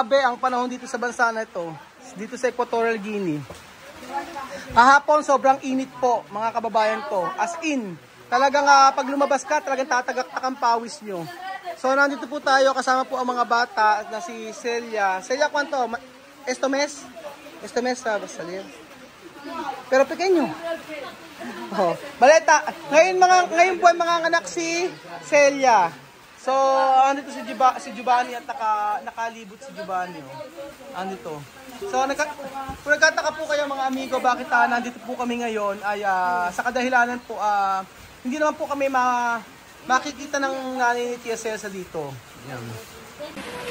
Grabe ang panahon dito sa bansa na ito. Dito sa Equatorial Guinea. Kahapon sobrang init po mga kababayan ko. As in, talagang pag lumabas ka, talagang tatagaktak ang pawis nyo. So nandito po tayo, kasama po ang mga bata na si Celia. Celia, kwanto? Estomes? Estomes sa Basalir. Pero pequeño. Oh, baleta. Ngayon po ay mga anak si Celia. So, andito si Giovanni at nakalibot si Giovanni. Oh. Andito. So, kung nagkataka po kayo mga amigo, bakit nandito po kami ngayon ay sa kadahilanan po, hindi naman po kami makikita ng nanay ni Tia Celsa dito. Yan.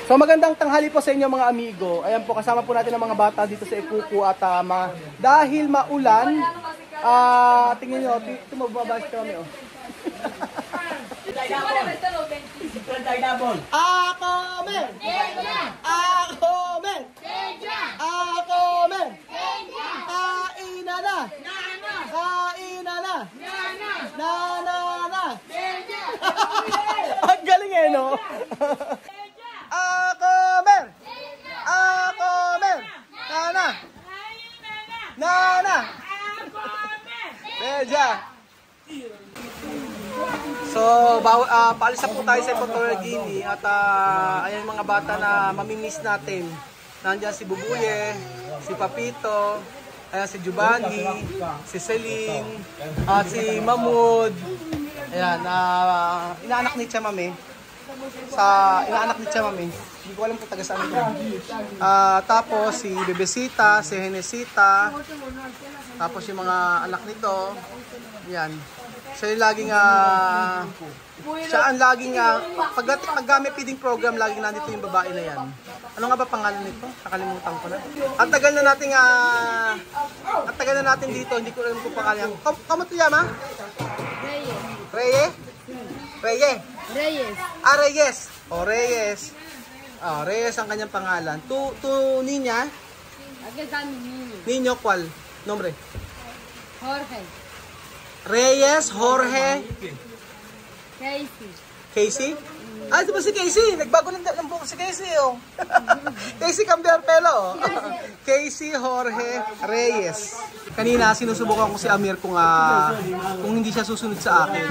So, magandang tanghali po sa inyo mga amigo. Ayan po, kasama po natin ang mga bata dito sa Ikuku at dahil maulan, tingnan nyo, tumababas kami. Oh. Ako men! Ako men! Ako men! Kainan na! Kainan na! Na na na! Ang galing eh, no? Ako men! Ako men! Nana! Nana! Beja! So, paalis na po tayo sa Equatorial Guinea at ayan mga bata na mamimiss natin. Nandiyan si Bubuye, si Papito, ayan si Giovanni, si Celine, at si Mahmoud. Ayan, inaanak ni Chamame. Inaanak ni Chamame. Hindi ko alam kung taga saan ito. Tapos si Bebesita, si Henesita, tapos yung mga anak nito. Ayan. Siya yung laging, pag may feeding program, laging nandito yung babae na yan. Ano nga ba pangalan nito? Nakalimutan ko na. Ang tagal na natin dito, hindi ko alam kung pangalan. Kamu to yama? Reyes. Reyes? Reyes? Reyes. Reyes. O, Reyes. Reyes ang kanyang pangalan. Tu niña? Aquí está mi niño. Niño, ¿cuál? Nombre? Jorge. Reyes, Jorge, Casey. Casey? Ito ba si Casey? Nagbago ng buhok si Casey, oh. Casey cambiar pelo. Casey, Jorge, Reyes. Kanina sinusubukan ko si Amir kung hindi siya susunod sa akin.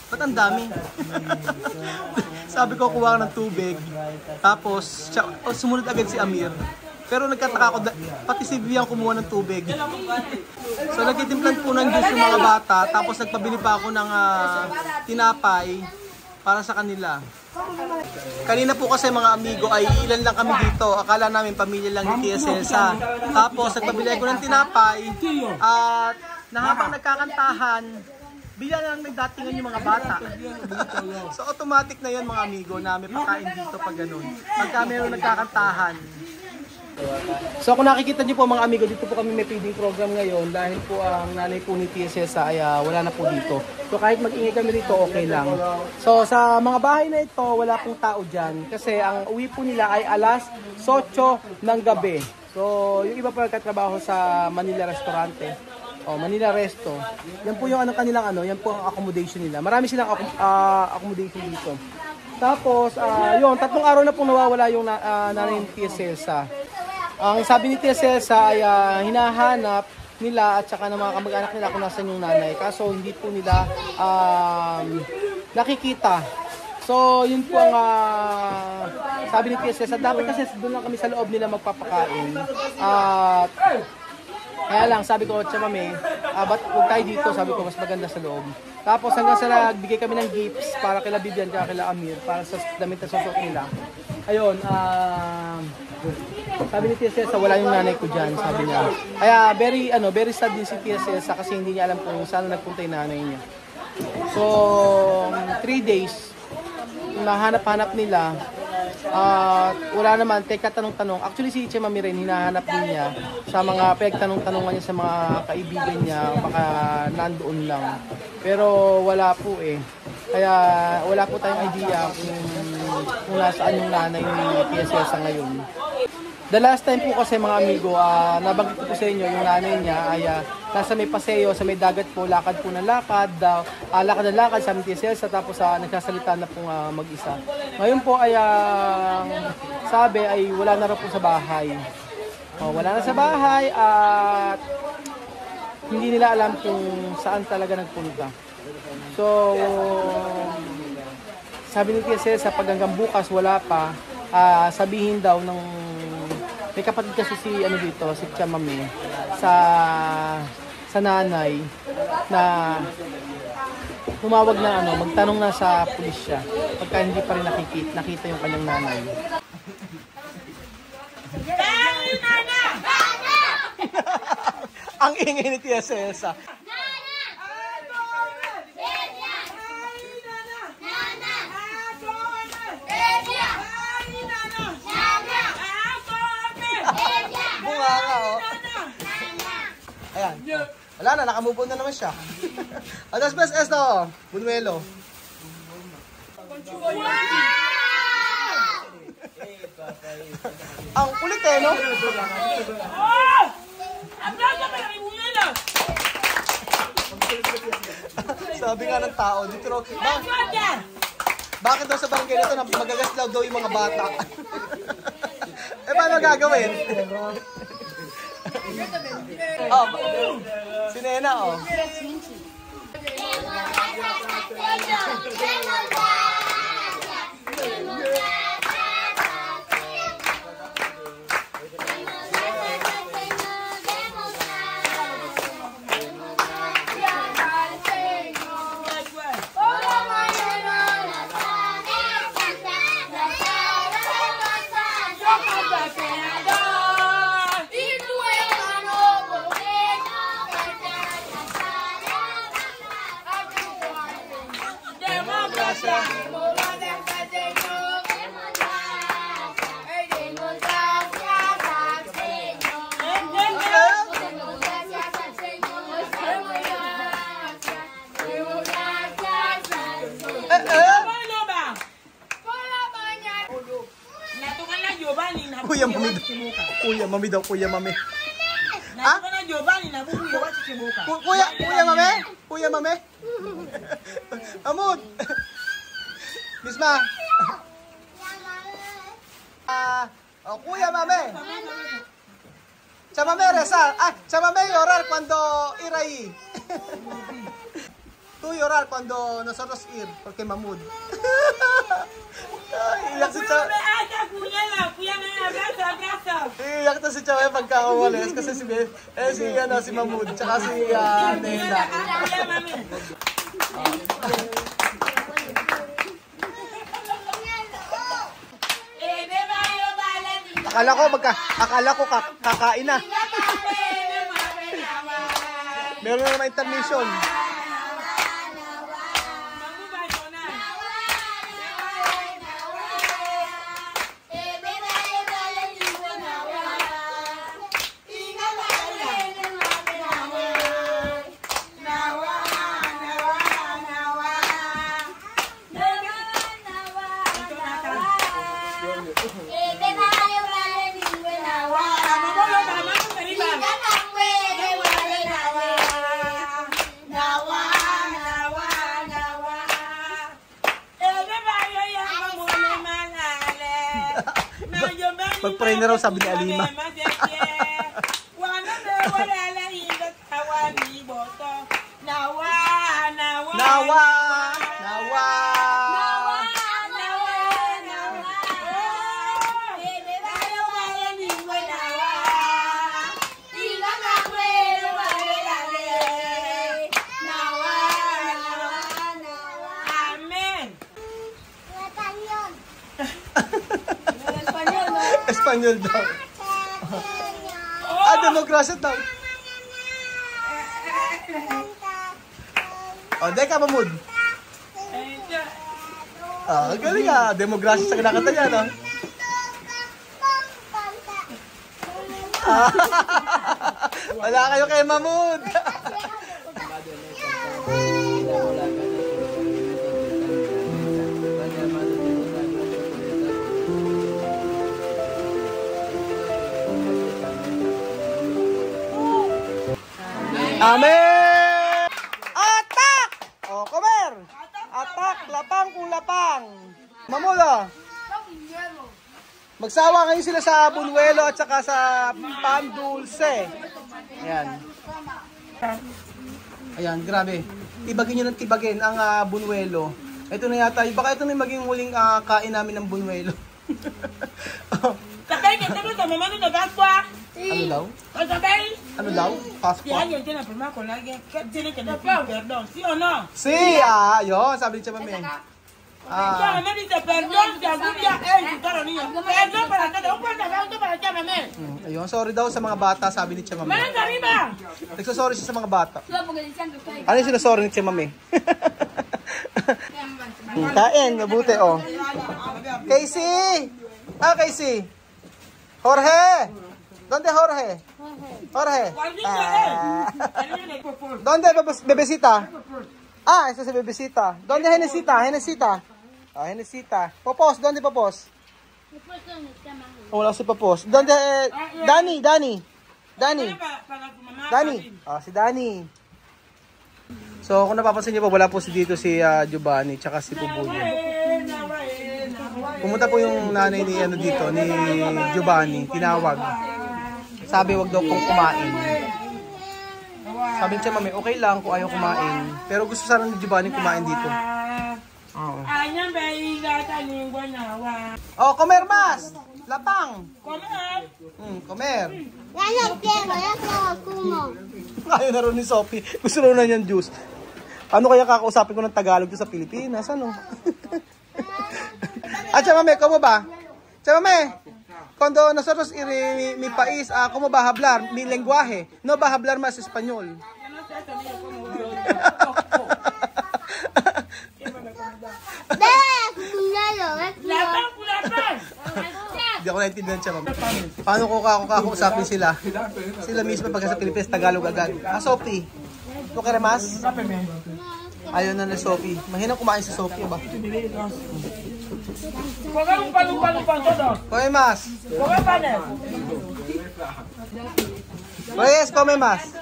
Ba't ang dami? Sabi ko kuha ng tubig. Tapos sumunod agad si Amir. Pero nagkataka ako, pati si Vivian kumuha ng tubig. So nagtitimplan po ng juice yung mga bata, tapos nagpabili pa ako ng tinapay para sa kanila. Kanina po kasi mga amigo ay ilan lang kami dito. Akala namin pamilya lang ni Tia Celsa. Tapos nagpabili ako ng tinapay at habang nagkakantahan, bigla lang nagdatingan yung mga bata. So automatic na yun mga amigo na may pakain dito pag ganun. Pagka meron nagkakantahan. So kung nakikita niyo po mga amigo, dito po kami may feeding program ngayon dahil po ang nanay po ni Tia Celsa ay wala na po dito. So kahit mag-ingay kami dito, okay lang. So sa mga bahay na ito, wala pong tao dyan kasi ang uwi po nila ay alas 8 ng gabi. So yung iba po nagkatrabaho sa Manila Restaurante. Manila Resto. Yan po yung yan po ang accommodation nila. Marami silang accommodation dito. Tapos, yun, 3 araw na pong nawawala yung nanay ni Tia Celsa. Ang sabi ni Tia Celsa ay hinahanap nila at saka ng mga kamag-anak nila kung nasan yung nanay. Kaso hindi po nila nakikita. So, yun po ang sabi ni Tia Celsa. Dapat kasi doon lang kami sa loob nila magpapakain. At kaya lang, sabi ko, Chamame, ba't huwag tayo dito? Sabi ko, mas maganda sa loob. Tapos hanggang sa nagbigay kami ng gifts para kila Bibian at kila Amir para sa damit na susot nila. Ayun, sabi ni Tia Celsa, wala yung nanay ko dyan, sabi niya. Kaya very sad din si Tia Celsa kasi hindi niya alam kung saan nagpunta yung nanay niya. So, 3 days, nahanap-hanap nila. Wala naman, teka tanong-tanong. Actually si Chamame rin, hinahanap din niya sa mga pagtanong-tanongan niya sa mga kaibigan niya, baka nandoon lang. Pero wala po eh. Kaya wala po tayong idea kung nasaan yung nanay ni Tia Celsa ngayon. The last time po kasi mga amigo, nabanggit ko po sa inyo, yung nanay niya ay nasa may paseo, sa may dagat po, lakad po ng lakad, lakad na lakad sa Tia Celsa, tapos nagsasalita na pong mag-isa. Ngayon po ay sabi ay wala na rin po sa bahay. Wala na sa bahay at hindi nila alam kung saan talaga nagpunta. So, sabi ni Tia Celsa, pag hanggang bukas wala pa, sabihin daw ng may kapatid kasi si dito, si Chamame sa nanay na tumawag na magtanong na sa pulisya pagka hindi pa rin nakita yung kanyang nanay. Ang ingay ni Tia Celsa. Ayan. Wala na, nakamove on na naman siya. Adas best esto, Bunuelo. Ang kulit no? Sabi nga ng tao, dito raw, bakit daw sa barangay nito magagaslaw daw yung mga bata? Paano gagawin? Si Nena, Kuya Mami. Ha? Kuya Mami? Amod. Misma. Kuya Mami. Chamame rezar. Chamame llorar cuando ir ahí. Tú llorar cuando nosotros ir porque Mamud. Iyak si Chamame. Iyak to si Chamame pagka umalis kasi si Mamud tsaka si Nena. Akala ko kakain na. Meron na naman intermission. Mag-pray na raw, sabi ni Alima. Nawa! Espanyol daw. Demokrasya daw. Deka Mamud. Galing demokrasya sa kinakanta niya, no? Wala kayo kay Mamud. Amen! Atak! O, comer! Atak, lapang kung lapang. Mamula. Magsawa ngayon sila sa Bunuelo at saka sa Pan Dulce. Ayan. Ayan, grabe. Tibagin nyo ng tibagin ang Bunuelo. Ito na yata, baka ito na yung maging huling kain namin ng Bunuelo. Sabay, kita mo sa mama nito gaswa. Ano daw? O sabay. Ano daw? Passport? Kaya yun, tiyan na prima ko lagi. Tiyan ka na perdón. Si o no? Si, yun, sabi ni Tia Mami. Tia Mami dice perdón, si algún día, si todo niño. Perdón para todo, un pantalón para Tia Mami. Ayun, sorry daw sa mga bata, sabi ni Tia Mami. Manos arriba. Nagsasorry siya sa mga bata. Ano yung sinasorry ni Tia Mami? Kain, mabuti, oh. Casey! Casey! Jorge! ¿Dónde Jorge? Jorge. ¿Dónde bebecita? Esa es bebecita. ¿Dónde Genesita? Genesita. Genesita. Popos, ¿dónde Popos? Wala si Popos. ¿Dónde Dani? Dani. Si Dani. So, kung napapansin niyo po, wala po dito si Giovanni tsaka si Bubuyo. Pumunta po yung nanay ni dito ni Giovanni, tinawag. Sabi wag daw pong kumain. Sabi niya, Mami, okay lang kung ayaw kumain. Pero gusto sana ni Giovanni kumain dito. Oo. Oh, comer mas! Lapang! Comer! Comer! Ya no quiero, ya solo como. Ayaw na rin ni Sophie. Gusto rin na niyang juice. Ano kaya kakausapin ko ng Tagalog sa Pilipinas? Ano? Tia Mami, ¿cómo ba? Tia Mami, cuando nosotros mi país, ¿cómo va a hablar? Mi lenguaje. No va a hablar más español. Hindi ako naintindihan siya, Mami. Paano ko kakausapin sila? Sila mismo pagka sa Pilipinas, Tagalog agad. Sophie, ¿tú quieres más? Ayaw na na Sophie. Mahinang kumain si Sophie, ba? Come más. Reyes, come más.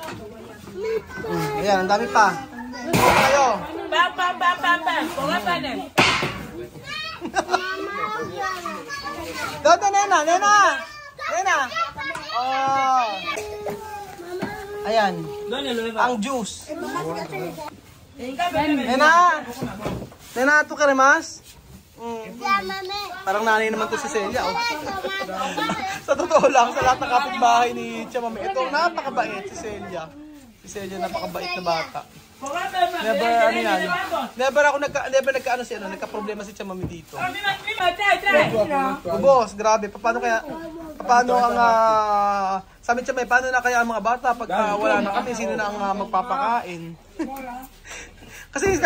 Ayan, ang dami pa. Kayo. Doon, Nena. Oh. Ayan. Ang juice. Nena, tu quieres más? Parang nanay naman to si Celia. Oh. Sa totoo lang, sa lahat ng kapitbahay ni Tia Mami, ito napakabait si Celia. Si Celia napakabait na bata. Never nagka-problema si Tia Mami dito. Boss, grabe, paano ang sabi ni Tia Mami, paano na kaya ang mga bata pag wala na kami, sino na ang magpapakain? Kasi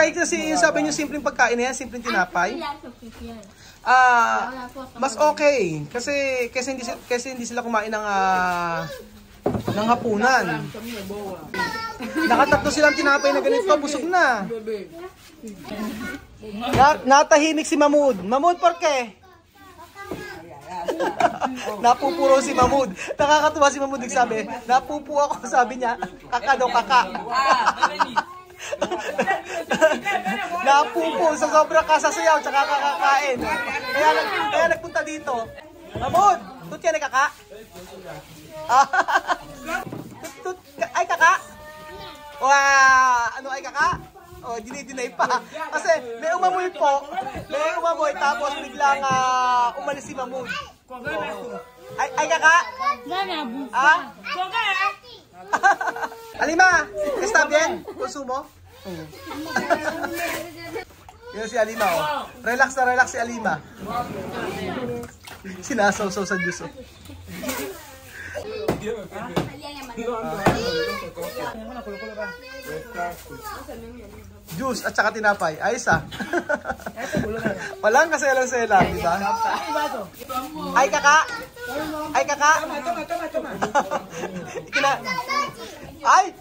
yung sabi niyo simpleng pagkain na yan, simpleng tinapay. Mas okay kasi hindi sila kumain ng hapunan. Nakatatlo silang tinapay na ganito, busog na. Natahimik si Mahmoud. Mahmoud, por qué? Napupuro si Mahmoud. Nakakatuwa si Mahmoud, nagsabi, napupu ako, sabi niya, kaka daw kaka. Napupo sa sobrang kasasayaw tsaka kakakain. Kaya nagpunta dito. Mahmoud, tut yan ay kaka? Ay kaka? Ano ay kaka? Dinay pa. Kasi may umamoy tapos biglang umalis si Mahmoud. Ay kaka? Alima, ¿está bien? ¿Consumo? Yan si Alima, oh. Relax si Alima. Sinasaw-saw sa juice, oh. Juice at saka tinapay. Ayos, ah. Walang kaselang-selang, di ba? Ay, kaka! Ay,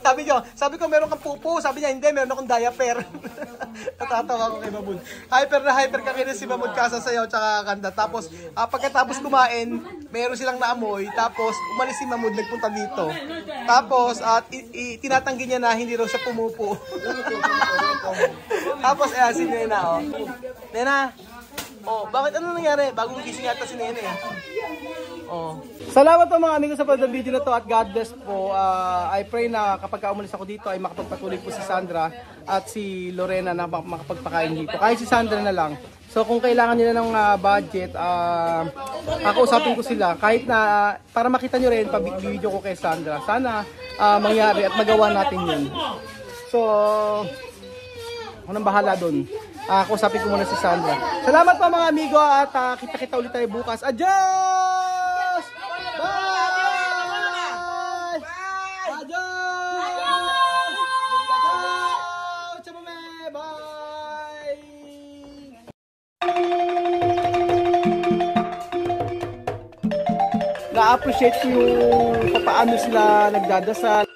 sabi ko meron kang pupo. Sabi niya, hindi, meron akong diaper. Natatawa ko kay Mamud. Hyper na hyper kanina si Mamud kasasayaw tsaka kanta. Tapos pagkatapos kumain, meron silang naamoy. Tapos umalis si Mamud, nagpunta dito. Tapos tinatanggi niya na hindi raw siya pumupo. Tapos ayan si Nena, oh. Nena, oh, bakit ano nangyari? Bagong gising yata si Nena eh. Oh. Salamat po mga amigo sa panonood ng video na to at God bless po. I pray na kapag umalis ako dito ay makapagpatuloy po si Sandra at si Lorena na makapagpakain dito. Kahit si Sandra na lang. So kung kailangan nila ng budget, kakausapin ko sila. Kahit na para makita nyo rin, pabig-video ko kay Sandra. Sana mangyari at magawa natin yun. So, ako nang bahala dun. Kausapin ko muna si Sandra. Salamat po mga amigo at kita-kita ulit tayo bukas. Adios! Bye! Adios! Ciao! Ciao, mame! Bye! Na-appreciate ko yung paano sila nagdadasal.